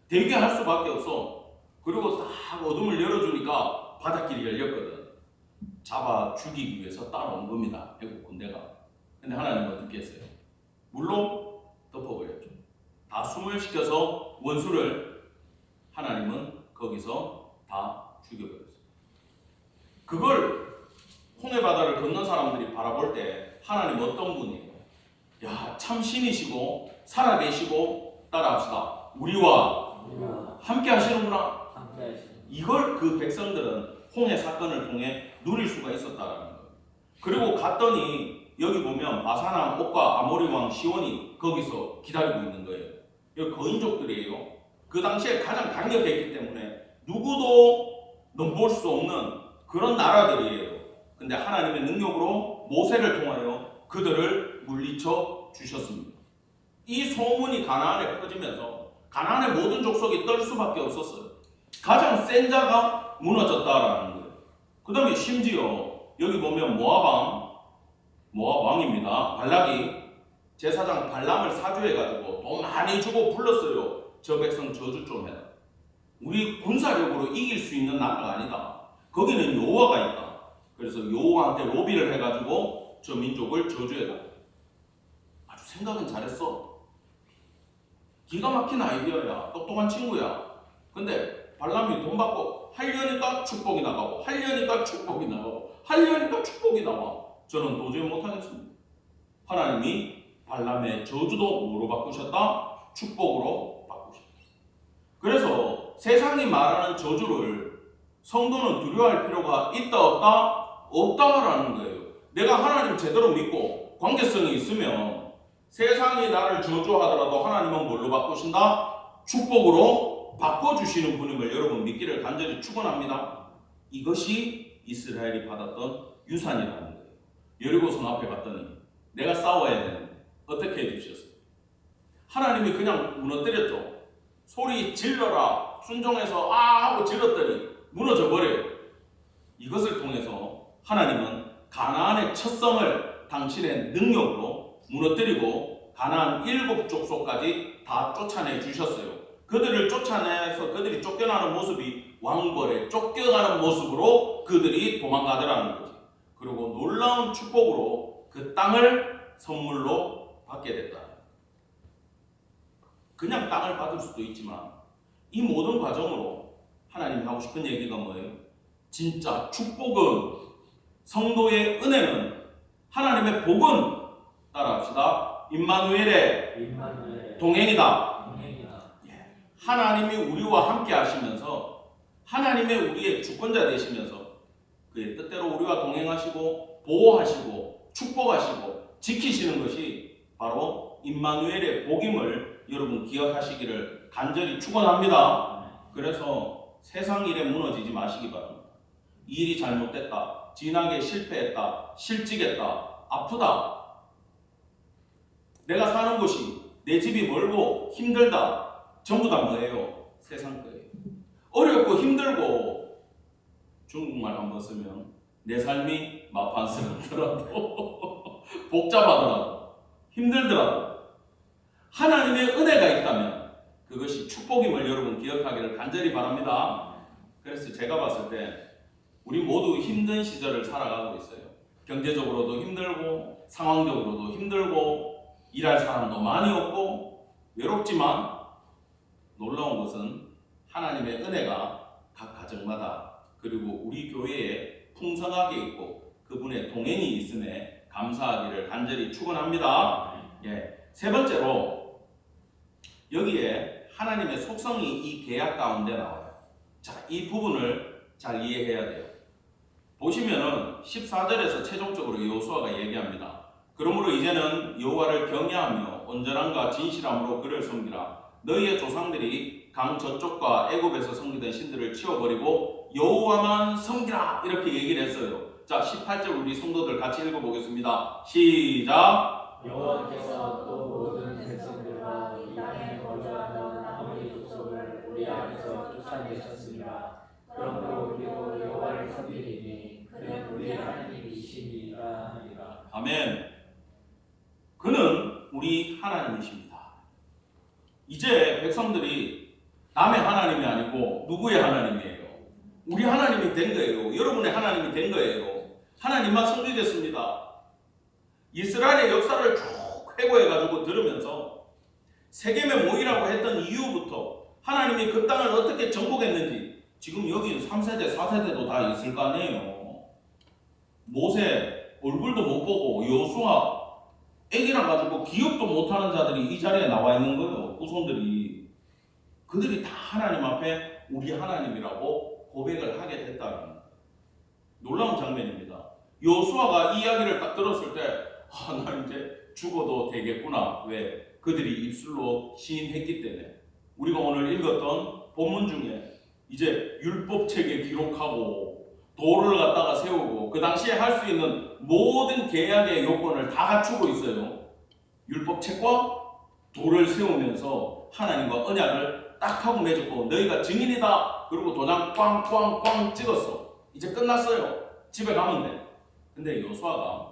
되게 할 수밖에 없어. 그리고 딱 어둠을 열어주니까 바닷길이 열렸거든. 잡아 죽이기 위해서 따라온 겁니다. 애국 군대가. 근데 하나님은 어떻게 했어요? 물로 덮어버렸죠. 다 숨을 시켜서 원수를 하나님은 거기서 다 죽여버렸어요. 그걸 홍해바다를 건넌 사람들이 바라볼 때 하나님 어떤 분이에요? 야, 참 신이시고 살아계시고, 따라합시다. 우리와 함께 하시는구나. 이걸 그 백성들은 홍해 사건을 통해 누릴 수가 있었다라는 거예요. 그리고 갔더니 여기 보면 바사랑 옥과 아모리 왕 시온이 거기서 기다리고 있는 거예요. 여기 거인족들이에요. 그 당시에 가장 강력했기 때문에 누구도 넘볼 수 없는 그런 나라들이에요. 근데 하나님의 능력으로 모세를 통하여 그들을 물리쳐 주셨습니다. 이 소문이 가나안에 퍼지면서 가나안의 모든 족속이 떨 수밖에 없었어요. 가장 센 자가 무너졌다라는 거예요. 그 다음에 심지어 여기 보면 모압 왕 모압 왕입니다. 발락이 제사장 발람을 사주해가지고 돈 많이 주고 불렀어요. 저 백성 저주 좀 해라. 우리 군사력으로 이길 수 있는 나라가 아니다. 거기는 여호와가 있다. 그래서 여호와한테 로비를 해가지고 저 민족을 저주해라. 아주 생각은 잘했어. 기가 막힌 아이디어야. 똑똑한 친구야. 근데 발람이 돈 받고 하려니까 축복이 나가고 하려니까 축복이 나가고 하려니까 축복이 나와. 저는 도저히 못하겠습니다. 하나님이 발람의 저주도 뭐로 바꾸셨다? 축복으로 바꾸셨다. 그래서 세상이 말하는 저주를 성도는 두려워할 필요가 있다 없다? 없다라는 거예요. 내가 하나님 제대로 믿고 관계성이 있으면 세상이 나를 저주하더라도 하나님은 뭘로 바꾸신다? 축복으로 바꿔주시는 분임을 여러분 믿기를 간절히 축원합니다. 이것이 이스라엘이 받았던 유산이라는 거예요. 여리고성 앞에 갔더니 내가 싸워야 되는데 어떻게 해주셨어요? 하나님이 그냥 무너뜨렸죠. 소리 질러라 순종해서 하고 질렀더니 무너져 버려요. 이것을 통해서 하나님은 가나안의 첫성을 당신의 능력으로 무너뜨리고 가나안 7 족속까지 다 쫓아내 주셨어요. 그들을 쫓아내서 그들이 쫓겨나는 모습이 왕벌에 쫓겨가는 모습으로 그들이 도망가더라는 거지. 그리고 놀라운 축복으로 그 땅을 선물로 받게 됐다. 그냥 땅을 받을 수도 있지만 이 모든 과정으로 하나님이 하고 싶은 얘기가 뭐예요? 진짜 축복은, 성도의 은혜는, 하나님의 복은 따라합시다. 임마누엘의 동행이다. 예. 하나님이 우리와 함께 하시면서 하나님의 우리의 주권자 되시면서 그의 뜻대로 우리와 동행하시고 보호하시고 축복하시고 지키시는 것이 바로 임마누엘의 복임을 여러분 기억하시기를 간절히 축원합니다. 그래서 세상 일에 무너지지 마시기 바랍니다. 일이 잘못됐다, 진학에 실패했다, 실직했다, 아프다, 내가 사는 곳이 내 집이 멀고 힘들다, 전부 다 뭐예요? 세상 거예요. 어렵고 힘들고 중국말 한번 쓰면 내 삶이 마판스럽더라도 복잡하더라도 힘들더라도 하나님의 은혜가 있다면 그것이 축복임을 여러분 기억하기를 간절히 바랍니다. 그래서 제가 봤을 때 우리 모두 힘든 시절을 살아가고 있어요. 경제적으로도 힘들고 상황적으로도 힘들고 일할 사람도 많이 없고 외롭지만 놀라운 것은 하나님의 은혜가 각 가정마다 그리고 우리 교회에 풍성하게 있고 그분의 동행이 있음에 감사하기를 간절히 축원합니다. 예. 세 번째로 여기에 하나님의 속성이 이 계약 가운데 나와요. 자, 이 부분을 잘 이해해야 돼요. 보시면은 14절에서 최종적으로 여호수아가 얘기합니다. 그러므로 이제는 여호와를 경외하며 온전함과 진실함으로 그를 섬기라. 너희의 조상들이 강 저쪽과 애굽에서 섬기던 신들을 치워버리고 여호와만 섬기라 이렇게 얘기를 했어요. 자, 18절 우리 성도들 같이 읽어보겠습니다. 시작. 여호와께서 또 모든 백성들과 이 땅에 거주하던 아모리 족속을 우리 앞에서 쫓아내셨습니다. 그러므로 우리도 여호와를 섬기리니 그는 우리의 하나님이시니라 하니라. 아멘. 그는 우리 하나님이십니다. 이제 백성들이 남의 하나님이 아니고 누구의 하나님이에요? 우리 하나님이 된 거예요. 여러분의 하나님이 된 거예요. 하나님만 섬기겠습니다. 이스라엘의 역사를 쭉 회고해가지고 들으면서 세겜의 모이라고 했던 이후부터 하나님이 그 땅을 어떻게 정복했는지 지금 여기 3세대, 4세대도 다 있을 거 아니에요. 모세 얼굴도 못 보고 여호수아 애기라 가지고 기억도 못하는 자들이 이 자리에 나와 있는 거예요. 후손들이. 그들이 다 하나님 앞에 우리 하나님이라고 고백을 하게 됐다는 놀라운 장면입니다. 여호수아가 이 이야기를 딱 들었을 때 나 이제 죽어도 되겠구나. 왜? 그들이 입술로 시인했기 때문에. 우리가 오늘 읽었던 본문 중에 이제 율법책에 기록하고 도를 갖다가 세우고 그 당시에 할 수 있는 모든 계약의 요건을 다 갖추고 있어요. 율법책과 도를 세우면서 하나님과 언약을 딱 하고 맺었고 너희가 증인이다. 그리고 도장 꽝꽝꽝 찍었어. 이제 끝났어요. 집에 가면 돼. 근데 여호수아가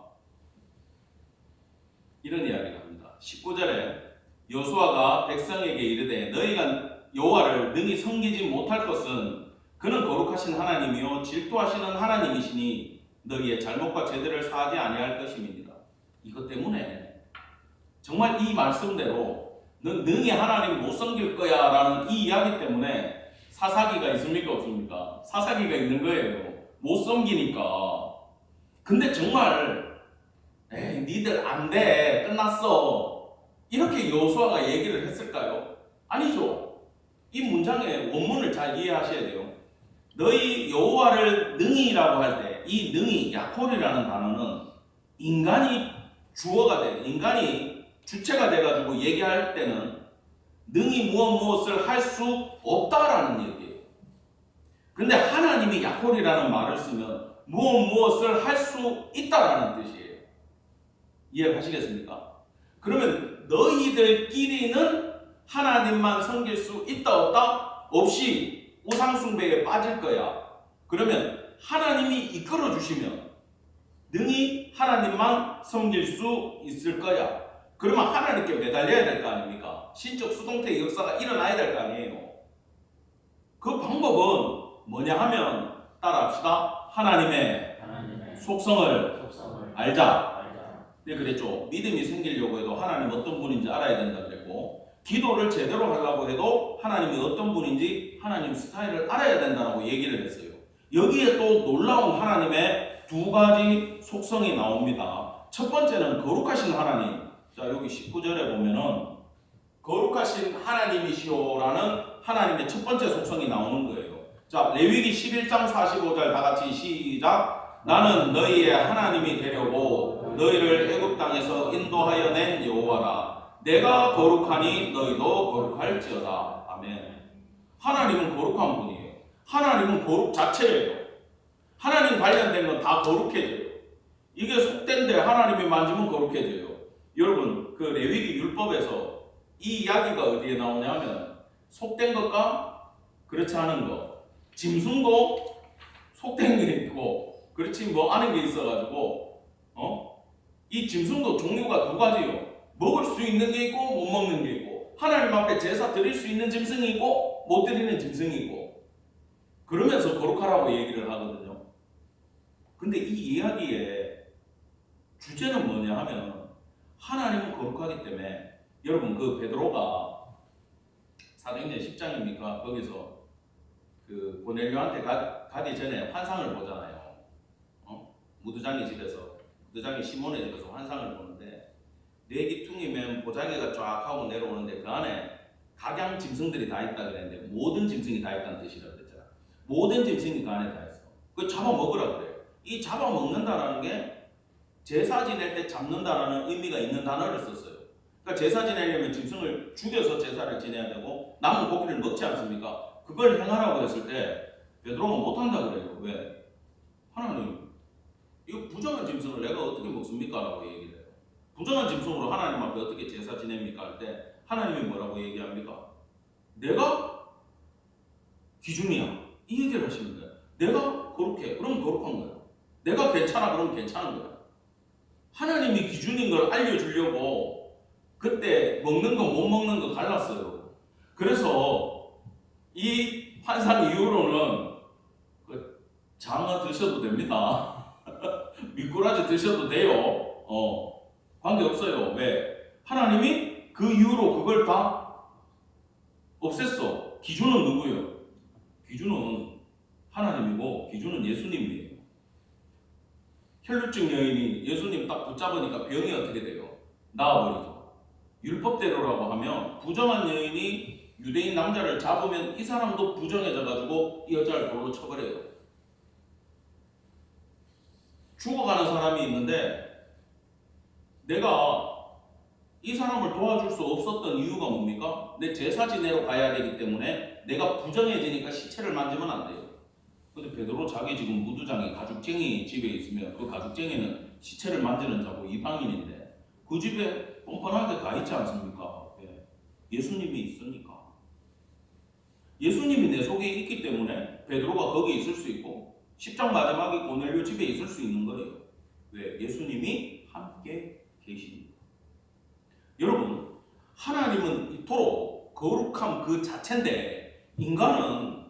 이런 이야기를 합니다. 19절에 여호수아가 백성에게 이르되 너희가 여호와를 능히 섬기지 못할 것은 그는 거룩하신 하나님이요 질투하시는 하나님이시니 너희의 잘못과 죄들을 사하지 아니할 것임이니라. 이것 때문에 정말 이 말씀대로 넌 능히 하나님 못 섬길 거야 라는 이 이야기 때문에 사사기가 있습니까 없습니까? 사사기가 있는 거예요. 못 섬기니까. 근데 정말 에이 니들 안 돼 끝났어 이렇게 여호수아가 얘기를 했을까요? 아니죠. 이 문장의 원문을 잘 이해하셔야 돼요. 너희 여호와를 능히라고 할 때 이 능히 야콜이라는 단어는 인간이 주어가 돼 인간이 주체가 돼가지고 얘기할 때는 능히 무엇을 할 수 없다라는 얘기예요. 근데 하나님이 야콜이라는 말을 쓰면 무엇을 할 수 있다라는 뜻이에요. 이해하시겠습니까? 그러면 너희들끼리는 하나님만 섬길 수 있다 없다? 없이 우상숭배에 빠질 거야. 그러면 하나님이 이끌어 주시면 능히 하나님만 섬길 수 있을 거야. 그러면 하나님께 매달려야 될 거 아닙니까? 신적 수동태의 역사가 일어나야 될 거 아니에요. 그 방법은 뭐냐 하면 따라합시다. 하나님의 속성을 알자. 네, 그랬죠. 믿음이 생기려고 해도 하나님 어떤 분인지 알아야 된다 그랬고, 기도를 제대로 하려고 해도 하나님이 어떤 분인지 하나님 스타일을 알아야 된다고 얘기를 했어요. 여기에 또 놀라운 하나님의 두 가지 속성이 나옵니다. 첫 번째는 거룩하신 하나님. 자, 여기 19절에 보면은 거룩하신 하나님이시오라는 하나님의 첫 번째 속성이 나오는 거예요. 자, 레위기 11장 45절 다 같이 시작. 나는 너희의 하나님이 되려고 너희를 애굽 땅에서 인도하여 낸 여호와라. 내가 거룩하니 너희도 거룩할지어다. 아멘. 하나님은 거룩한 분이에요. 하나님은 거룩 자체예요. 하나님 관련된 건 다 거룩해져요. 이게 속된데 하나님이 만지면 거룩해져요. 여러분, 그 레위기 율법에서 이 이야기가 어디에 나오냐면 속된 것과 그렇지 않은 것, 짐승도 속된 게 있고 그렇지 뭐 아는 게 있어가지고 이 짐승도 종류가 두 가지요. 먹을 수 있는 게 있고 못 먹는 게 있고, 하나님 앞에 제사 드릴 수 있는 짐승이 있고 못 드리는 짐승이 있고, 그러면서 거룩하라고 얘기를 하거든요. 근데 이 이야기의 주제는 뭐냐 하면 하나님은 거룩하기 때문에, 여러분 그 베드로가 사도행전 10장입니까? 거기서 그 고넬료한테 가기 전에 환상을 보잖아요. 무드장의 집에서, 무드장의 시몬의 집에서 환상을 보는데 네 기퉁이면 보자기가 쫙 하고 내려오는데 그 안에 각양 짐승들이 다 있다 그랬는데 모든 짐승이 다 있다는 뜻이라고 그랬잖아. 모든 짐승이 그 안에 다 있어. 그거 잡아먹으라 그래요. 이 잡아먹는다라는 게 제사 지낼 때 잡는다라는 의미가 있는 단어를 썼어요. 그러니까 제사 지내려면 짐승을 죽여서 제사를 지내야 되고 남은 고기를 먹지 않습니까? 그걸 행하라고 했을 때 베드로가 못한다 그래요. 왜? 하나님, 이거 부정한 짐승을 내가 어떻게 먹습니까? 라고 얘기를 해요. 부정한 짐승으로 하나님 앞에 어떻게 제사 지냅니까? 할 때 하나님이 뭐라고 얘기합니까? 내가 기준이야. 이 얘기를 하시는 거예요. 내가 거룩해. 그럼 거룩한 거야. 내가 괜찮아. 그럼 괜찮은 거야. 하나님이 기준인 걸 알려주려고 그때 먹는 거 못 먹는 거 갈랐어요. 그래서 이 환상 이후로는 그 장어 드셔도 됩니다. 미꾸라지 드셔도 돼요. 관계없어요. 왜? 하나님이 그 이후로 그걸 다 없앴어. 기준은 누구예요? 기준은 하나님이고 기준은 예수님이에요. 혈루증 여인이 예수님 딱 붙잡으니까 병이 어떻게 돼요? 나아버리죠. 율법대로라고 하면 부정한 여인이 유대인 남자를 잡으면 이 사람도 부정해져가지고 이 여자를 돌로 쳐버려요. 죽어가는 사람이 있는데 내가 이 사람을 도와줄 수 없었던 이유가 뭡니까? 내 제사 지내러 가야 되기 때문에 내가 부정해지니까 시체를 만지면 안 돼요. 근데 베드로 자기 지금 무두장이 가죽쟁이 집에 있으면 그 가죽쟁이는 시체를 만지는 자고 이방인인데 그 집에 뻔뻔하게 가 있지 않습니까? 예수님이 있으니까. 예수님이 내 속에 있기 때문에 베드로가 거기에 있을 수 있고 10장 마지막에 고넬료 집에 있을 수 있는 거예요. 왜? 예수님이 함께 계시니까. 여러분, 하나님은 이토록 거룩함 그 자체인데 인간은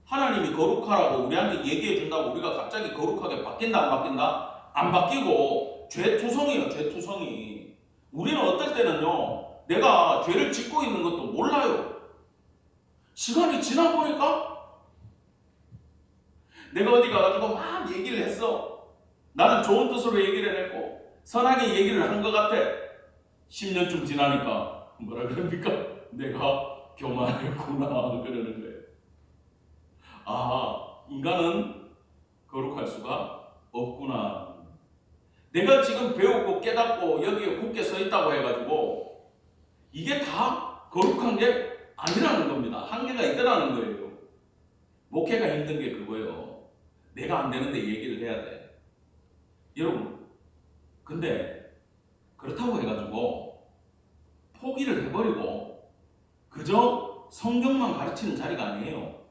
하나님이 거룩하라고 우리한테 얘기해 준다고 우리가 갑자기 거룩하게 바뀐다 안 바뀐다? 안 바뀌고 죄투성이에요. 죄투성이. 우리는 어떨 때는요, 내가 죄를 짓고 있는 것도 몰라요. 시간이 지나 보니까 내가 어디 가가지고 막 얘기를 했어. 나는 좋은 뜻으로 얘기를 했고 선하게 얘기를 한 것 같아. 10년쯤 지나니까 뭐라 그럽니까? 내가 교만했구나 그러는 거예요. 아, 인간은 거룩할 수가 없구나. 내가 지금 배우고 깨닫고 여기에 굳게 서 있다고 해가지고 이게 다 거룩한 게 아니라는 겁니다. 한계가 있더라는 거예요. 목회가 힘든 게 그거예요. 내가 안 되는데 얘기를 해야 돼. 여러분, 근데 그렇다고 해가지고 포기를 해버리고 그저 성경만 가르치는 자리가 아니에요.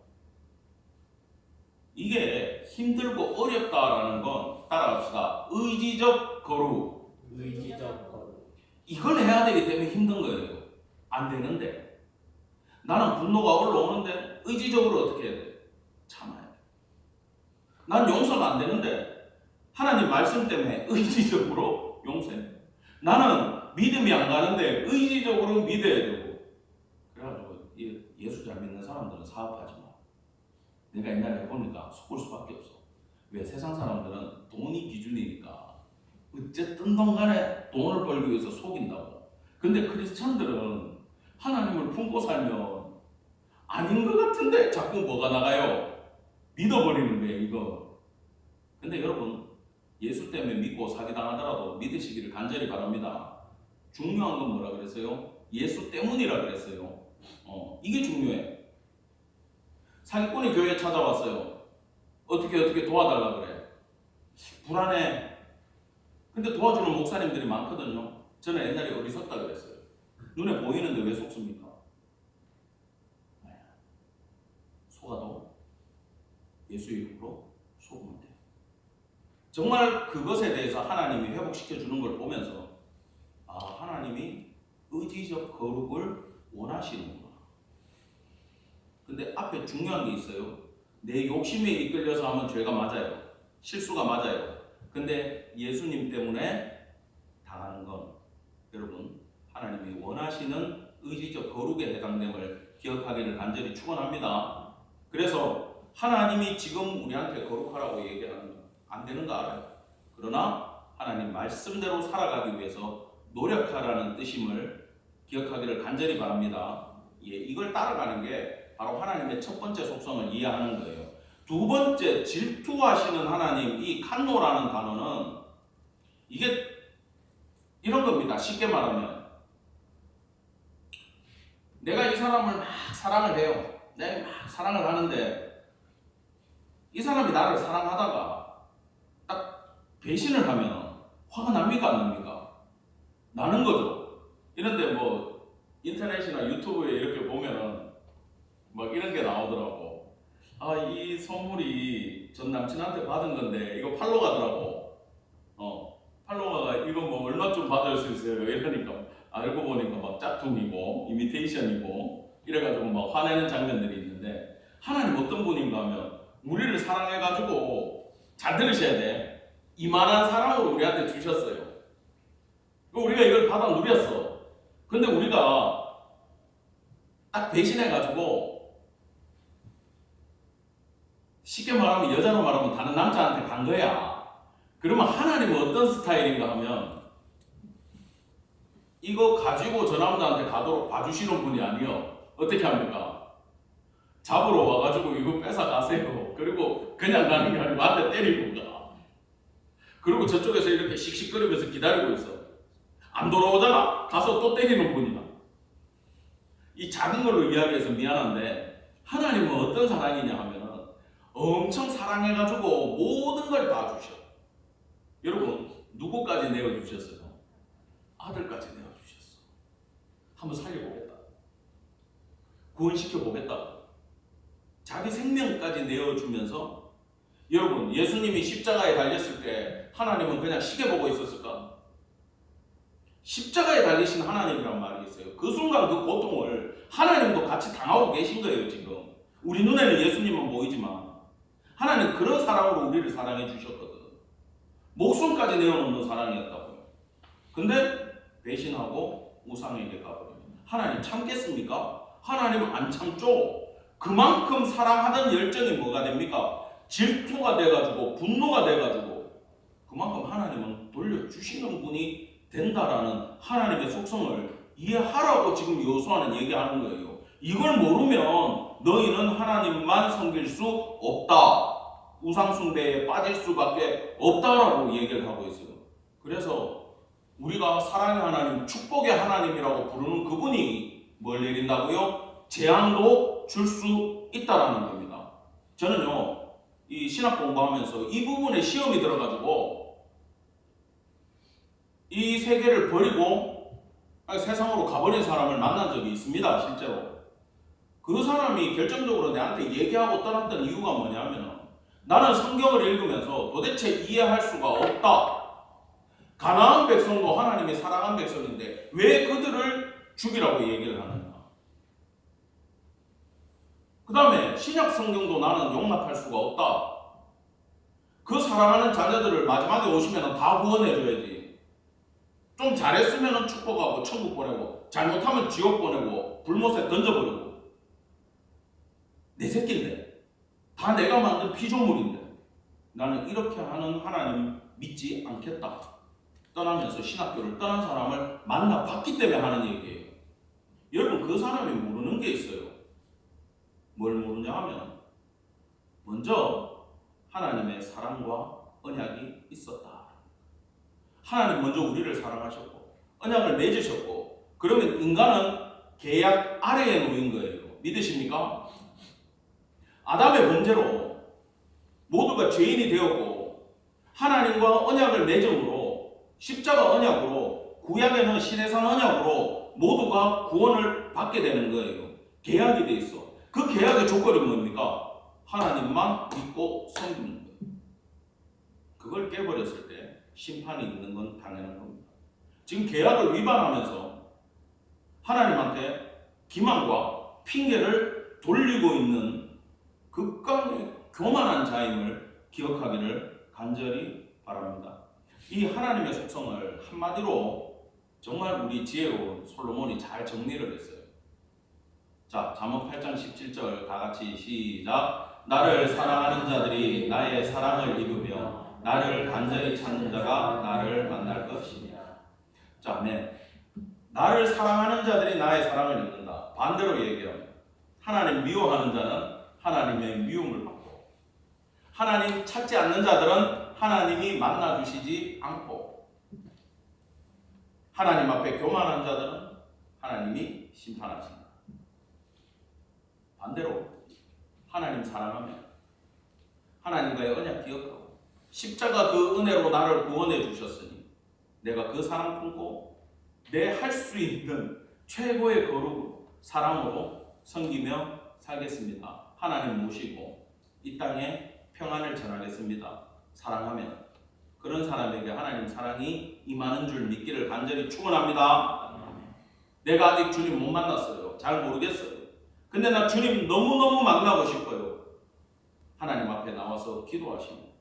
이게 힘들고 어렵다라는 건 따라갑시다. 의지적 거룩. 의지적 거룩. 이걸 해야 되기 때문에 힘든 거예요. 안 되는데. 나는 분노가 올라오는데 의지적으로 어떻게 해야 돼? 참아야 돼. 난 용서가 안 되는데 하나님 말씀 때문에 의지적으로 용서해. 나는 믿음이 안 가는데 의지적으로 믿어야 되고. 그래가지고 예수 잘 믿는 사람들은 사업하지 마. 내가 옛날에 해보니까 속을 수밖에 없어. 왜? 세상 사람들은 돈이 기준이니까 어쨌든 동간에 돈을 벌기 위해서 속인다고. 근데 크리스찬들은 하나님을 품고 살면 아닌 것 같은데 자꾸 뭐가 나가요? 믿어버리는 거예요, 이거. 근데 여러분, 예수 때문에 믿고 사기당하더라도 믿으시기를 간절히 바랍니다. 중요한 건 뭐라 그랬어요? 예수 때문이라 그랬어요. 이게 중요해. 사기꾼이 교회에 찾아왔어요. 어떻게 도와달라 그래. 불안해. 근데 도와주는 목사님들이 많거든요. 저는 옛날에 어리석다 그랬어요. 눈에 보이는데 왜 속습니까? 속아도 예수의 이름으로 속으면 돼요. 정말 그것에 대해서 하나님이 회복시켜 주는 걸 보면서 아, 하나님이 의지적 거룩을 원하시는구나. 근데 앞에 중요한 게 있어요. 내 욕심에 이끌려서 하면 죄가 맞아요. 실수가 맞아요. 근데 예수님 때문에 당하는 건 여러분, 하나님이 원하시는 의지적 거룩에 해당됨을 기억하기를 간절히 축원합니다. 그래서 하나님이 지금 우리한테 거룩하라고 얘기하는 건 안 되는 거 알아요. 그러나 하나님 말씀대로 살아가기 위해서 노력하라는 뜻임을 기억하기를 간절히 바랍니다. 이걸 따라가는 게 바로 하나님의 첫 번째 속성을 이해하는 거예요. 두 번째, 질투하시는 하나님, 이 칸노라는 단어는 이게 이런 겁니다. 쉽게 말하면 내가 이 사람을 막 사랑을 해요. 내가 막 사랑을 하는데 이 사람이 나를 사랑하다가 딱 배신을 하면 화가 납니까 안 납니까? 나는 거죠. 이런데 뭐 인터넷이나 유튜브에 이렇게 보면은 막 이런 게 나오더라고. 아, 이 선물이 전 남친한테 받은 건데 이거 팔로 가더라고. 팔로워가 이거 뭐 얼마쯤 받을 수 있어요? 이러니까 알고 보니까 막 짝퉁이고 이미테이션이고 이래가지고 막 화내는 장면들이 있는데 하나님 어떤 분인가 하면 우리를 사랑해가지고 잘 들으셔야 돼. 이만한 사랑으로 우리한테 주셨어요. 우리가 이걸 받아 누렸어. 근데 우리가 딱 배신해가지고 쉽게 말하면 여자로 말하면 다른 남자한테 간 거야. 그러면 하나님은 어떤 스타일인가 하면 이거 가지고 저 남자한테 가도록 봐주시는 분이 아니요. 어떻게 합니까? 잡으러 와가지고 이거 뺏어 가세요. 그리고 그냥 가는 게 아니고 한대 때리고 가. 그리고 저쪽에서 이렇게 씩씩거리면서 기다리고 있어. 안 돌아오잖아? 가서 또 때리는 분이다. 이 작은 걸로 이야기해서 미안한데 하나님은 어떤 사랑이냐 하면은 엄청 사랑해가지고 모든 걸 다 주셔. 여러분, 누구까지 내어주셨어요? 아들까지 내어주셨어. 한번 살려보겠다. 구원시켜보겠다. 자기 생명까지 내어주면서 여러분, 예수님이 십자가에 달렸을 때 하나님은 그냥 시계 보고 있었을까? 십자가에 달리신 하나님이란 말이 있어요. 그 순간 그 고통을 하나님도 같이 당하고 계신 거예요. 지금 우리 눈에는 예수님만 보이지만 하나님 그런 사랑으로 우리를 사랑해 주셨거든. 목숨까지 내어놓는 사랑이었다고요. 근데 배신하고 우상에게 가버려요. 하나님 참겠습니까? 하나님 안 참죠. 그만큼 사랑하던 열정이 뭐가 됩니까? 질투가 돼가지고 분노가 돼가지고 그만큼 하나님은 돌려주시는 분이 된다라는 하나님의 속성을 이해하라고 지금 여호수아는 얘기하는 거예요. 이걸 모르면 너희는 하나님만 섬길 수 없다. 우상숭배에 빠질 수밖에 없다라고 얘기를 하고 있어요. 그래서 우리가 사랑의 하나님, 축복의 하나님이라고 부르는 그분이 뭘 내린다고요? 재앙도 줄 수 있다라는 겁니다. 저는요, 이 신학 공부하면서 이 부분에 시험이 들어가지고 이 세계를 버리고 세상으로 가버린 사람을 만난 적이 있습니다. 실제로. 그 사람이 결정적으로 내한테 얘기하고 떠났던 이유가 뭐냐면 나는 성경을 읽으면서 도대체 이해할 수가 없다. 가나안 백성도 하나님이 사랑한 백성인데 왜 그들을 죽이라고 얘기를 하느냐. 그 다음에 신약 성경도 나는 용납할 수가 없다. 그 사랑하는 자녀들을 마지막에 오시면 다 구원해줘야지. 좀 잘했으면 축복하고 천국 보내고 잘못하면 지옥 보내고 불못에 던져버리고 내 새끼인데 다 내가 만든 피조물인데 나는 이렇게 하는 하나님 믿지 않겠다. 떠나면서 신학교를 떠난 사람을 만나봤기 때문에 하는 얘기예요. 여러분 그 사람이 모르는 게 있어요. 뭘 모르냐 하면 먼저 하나님의 사랑과 언약이 있었다. 하나님 먼저 우리를 사랑하셨고 언약을 맺으셨고 그러면 인간은 계약 아래에 놓인 거예요. 믿으십니까? 아담의 범죄로 모두가 죄인이 되었고 하나님과 언약을 맺음으로 십자가 언약으로 구약에는 시내산 언약으로 모두가 구원을 받게 되는 거예요. 계약이 돼 있어. 그 계약의 조건이 뭡니까? 하나님만 믿고 섬기는 거예요. 그걸 깨버렸을 때 심판이 있는 건 당연한 겁니다. 지금 계약을 위반하면서 하나님한테 기만과 핑계를 돌리고 있는 극강의 교만한 자임을 기억하기를 간절히 바랍니다. 이 하나님의 속성을 한마디로 정말 우리 지혜로운 솔로몬이 잘 정리를 했어요. 자, 잠언 8장 17절 다 같이 시작. 나를 사랑하는 자들이 나의 사랑을 입으며 나를 간절히 찾는 자가 나를 만날 것이니라. 자, 네. 나를 사랑하는 자들이 나의 사랑을 입는다. 반대로 얘기합니다. 하나님 미워하는 자는 하나님의 미움을 받고 하나님 찾지 않는 자들은 하나님이 만나주시지 않고 하나님 앞에 교만한 자들은 하나님이 심판하신다. 반대로 하나님 사랑하며 하나님과의 언약 기억하고 십자가 그 은혜로 나를 구원해 주셨으니 내가 그 사랑 품고 내 할 수 있는 최고의 거룩으로 사랑으로 섬기며 살겠습니다. 하나님 모시고 이 땅에 평안을 전하겠습니다. 사랑하면 그런 사람에게 하나님 사랑이 임하는 줄 믿기를 간절히 축원합니다. 내가 아직 주님 못 만났어요. 잘 모르겠어요. 근데 나 주님 너무너무 만나고 싶어요. 하나님 앞에 나와서 기도하시고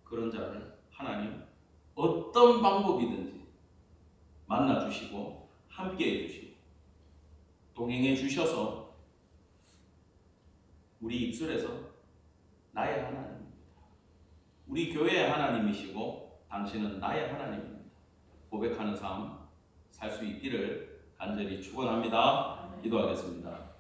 그런 자를 하나님 어떤 방법이든지 만나주시고 함께해 주시고 동행해 주셔서 우리 입술에서 나의 하나님입니다. 우리 교회의 하나님이시고 당신은 나의 하나님입니다. 고백하는 삶 살 수 있기를 간절히 축원합니다. 기도하겠습니다.